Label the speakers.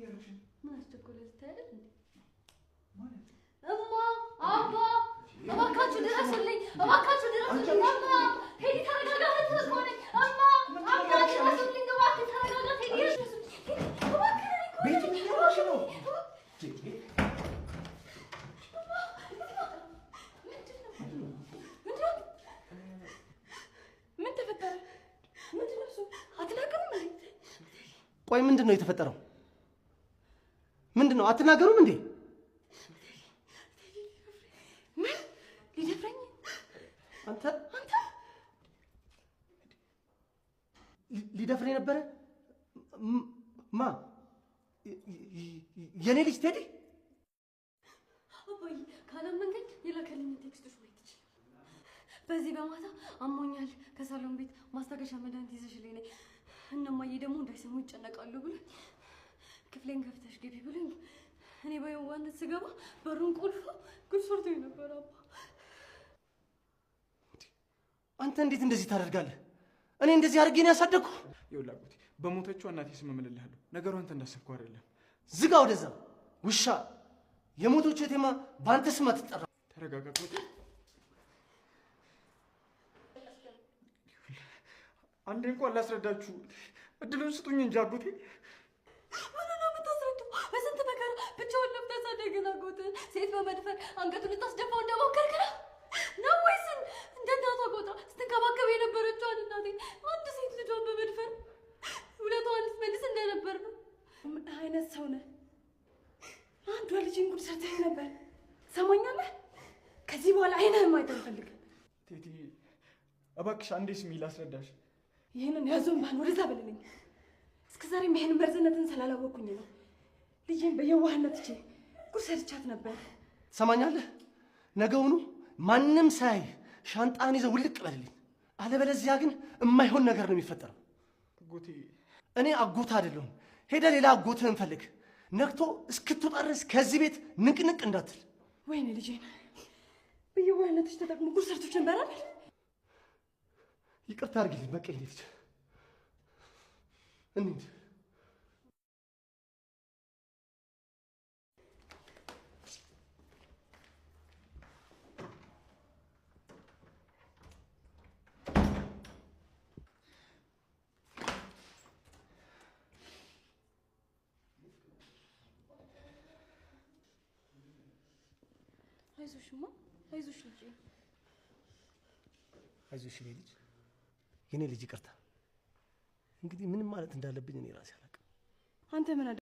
Speaker 1: ما استقلت تعرفني
Speaker 2: أما أبا أما كاتشو دراسلي أما كاتشو دراسلي أما هيدي ترى قاعدة تسمعني أما دراسلي قواعد ترى قاعدة هيدي أما
Speaker 3: بيتي يلا شنو
Speaker 1: من تفتر من تنفسه أتناقروا مني
Speaker 3: ቆይ ምንድነው የተፈጠረው ምንድነው አትናገሩም እንዴ
Speaker 1: ምን ሊደፍረኝ
Speaker 3: አንተ ሊደፍረኝ ነበር ማ የኔ ልጅ ቴዲ
Speaker 1: አባዬ ካለም መንገድ የላከልኝ ቴክስቶች ወይ ትችል በዚህ በማታ አሞኛል ከሳሎን ቤት ማስታገሻ መድኃኒት ይዘሽልኝ ነይ እነማዬ ደግሞ እንዳይሰሙ ይጨነቃሉ ብሎ ክፍሌን ከፍተሽ ግቢ ብሎኝ እኔ በየዋነት ስገባ በሩን ቁልፎ ጉድ ሰርቶኝ ነበር አባ
Speaker 3: አንተ እንዴት እንደዚህ ታደርጋለህ እኔ እንደዚህ አድርጌ ነው ያሳደግኩ
Speaker 4: ይውላቁት በሞተችው እናቴ ስም እምልልሃለሁ ነገሩ አንተ እንዳሰብከው አይደለም
Speaker 3: ዝጋ ወደዛ ውሻ የሞተችው እቴማ በአንተ ስም አትጠራ
Speaker 4: ተረጋጋቁት አንዴ እንኳን ላስረዳችሁ እድሉን ስጡኝ እንጂ አጎቴ
Speaker 1: ምን ነው የምታስረዳው በስንት መከራ ብቻውን ለምን ታሳደገና አጎቴ ሴት በመድፈር አንገቱን ልታስደፋው እንደሞከርክ ነው ወይስ እንደ እናቷ ቆጥራ ስትንከባከብ የነበረችውን እናቴ አንድ ሴት ልጇን በመድፈር ውለታዋን ልትመልስ እንደነበር ነው ምን አይነት ሰው ነህ አንዷ ልጅን ጉድ ሰርተህ ነበር ሰማኛለህ ከዚህ በኋላ አይነህም ማየት አልፈልግም
Speaker 4: ቴቲ እባክሽ አንዴ ስሚ ላስረዳሽ
Speaker 1: ይሄንን ያዞን ባን ወደዛ በለልኝ እስከዛሬም ይሄን መርዘነትን ስላላወኩኝ ነው ልጅን በየዋህነት እቺ ጉድ ሰርቻት ነበር
Speaker 3: ሰማኛለህ ነገውኑ ማንንም ሳይ ሻንጣን ይዘው ውልቅ በልልኝ አለበለዚያ ግን የማይሆን ነገር ነው የሚፈጠረው
Speaker 4: አጎቴ
Speaker 3: እኔ አጎታ አይደለሁም ሄደ ሌላ አጎትህን ፈልግ ነክቶ እስክትወጣ ድረስ ከዚህ ቤት ንቅንቅ እንዳትል
Speaker 1: ወይኔ ልጄን በየዋህነትሽ ተጠቅሞ ጉድ ሰርቶች ነበር አይደል
Speaker 3: ይቅርታ አድርጊልኝ በቃ ልጅ እንዴ
Speaker 1: አይዞሽማ አይዞሽ ልጄ
Speaker 3: አይዞሽ የኔ ልጅ ይቅርታ እንግዲህ ምንም ማለት እንዳለብኝ እኔ ራሴ አላውቅም
Speaker 1: አንተ ምን